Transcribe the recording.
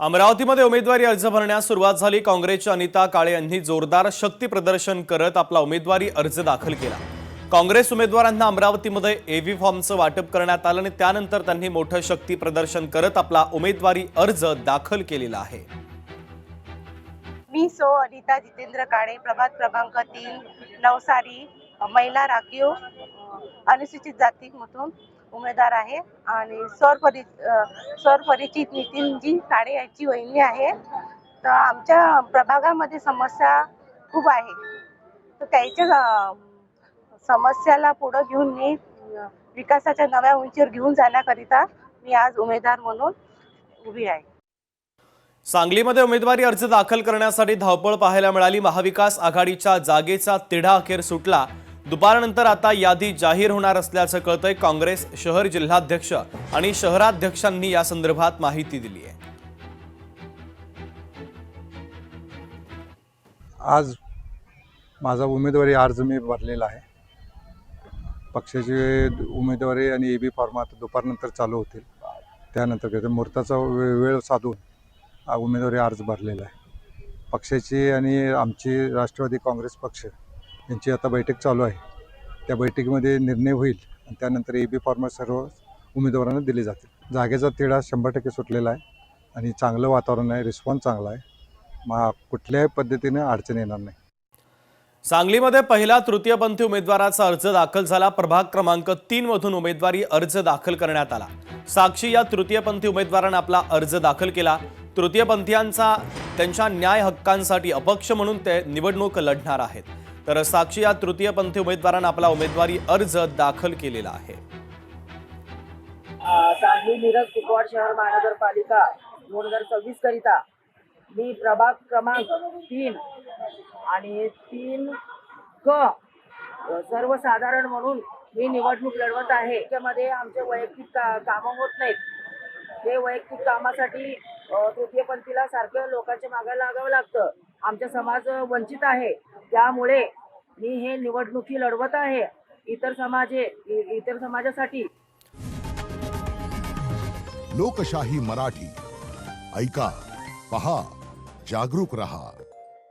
अमरावतीमध्ये उमेदवारी अर्ज भरण्यास सुरुवात झाली। काँग्रेसच्या अनिता काळे यांनी जोरदार शक्ती प्रदर्शन करत आपला उमेदवारी अर्ज दाखल केला। काँग्रेस उमेदवारांना अमरावतीमध्ये एव्ही फॉर्मचं वाटप करण्यात आलं आणि त्यानंतर त्यांनी मोठं शक्ती प्रदर्शन करत आपला उमेदवारी अर्ज दाखल केलेला आहे। मी अनिता जितेंद्र काळे, प्रभाग क्रमांक 3, नवसारी, महिला राखीव अनुसूचित जातीमधून उमेदवार आहे आणि स्वपरिचित नितीनजी काळे यांची वहिनी आहे। तर आमच्या प्रभागामध्ये समस्या खूप आहे, तर त्याच्या समस्याला पुढे घेऊन मी विकासाच्या नव्या उंचीवर घेऊन जाण्याकरिता मी आज उमेदवार म्हणून उभी आहे। सांगलीमध्ये उमेदवारी अर्ज दाखल करण्यासाठी धावपळ पाहायला मिळाली। महाविकास आघाडीच्या जागेचा तिढा अखेर सुटला। दुपारनंतर आता यादी जाहीर होणार असल्याचं कळतंय। काँग्रेस शहर जिल्हाध्यक्ष आणि शहराध्यक्षांनी या संदर्भात माहिती दिली आहे। आज माझा उमेदवारी अर्ज मी भरलेला आहे। पक्षाची उमेदवारी आणि एबी फॉर्म आता दुपारनंतर चालू होतील, त्यानंतर मुहूर्ताचा वेळ साधून उमेदवारी अर्ज भरलेला आहे। पक्षाची आणि आमची राष्ट्रवादी काँग्रेस पक्ष यांची आता बैठक चालू आहे। त्या बैठकीमध्ये निर्णय होईल आणि त्यानंतर एबी फॉर्म सर्व उमेदवारांना दिले जातील। जागेचा तिढा 100% सुटलेला आहे आणि चांगलं वातावरण आहे, रिस्पॉन्स चांगला आहे। कुठल्याही पद्धतीने अडचण येणार नाही। सांगलीमध्ये पहिला तृतीयपंथी उमेदवाराचा अर्ज दाखल झाला। प्रभाग क्रमांक 3 मधून उमेदवारी अर्ज दाखल करण्यात आला। साक्षी या तृतीयपंथी उमेदवाराने आपला अर्ज दाखल केला। तृतीयपंथीयांचा त्यांच्या न्याय हक्कांसाठी अपक्ष म्हणून ते निवडणूक लढणार आहेत, तर साक्षी या तृतीयपंथी उमेदवाराने आपला उमेदवारी अर्ज दाखल केलेला आहे। सांगली मिरज कुपवाड शहर महानगरपालिका 2026 करिता मी प्रभाग क्रमांक 3 आणि 3 क सर्वसाधारण म्हणून मी निवडणूक लढवत आहे। त्यामध्ये आमचे वैयक्तिक कामं होत नाहीत। ते वैयक्तिक कामासाठी तृतीयपंथीला सारखं लोकांच्या मागे लागावं लागतं। आमचा समाज वंचित आहे, त्यामुळे मी हे निवडणुकी लढवत आहे इतर समाजासाठी। लोकशाही मराठी ऐका, पहा, जागरूक रहा।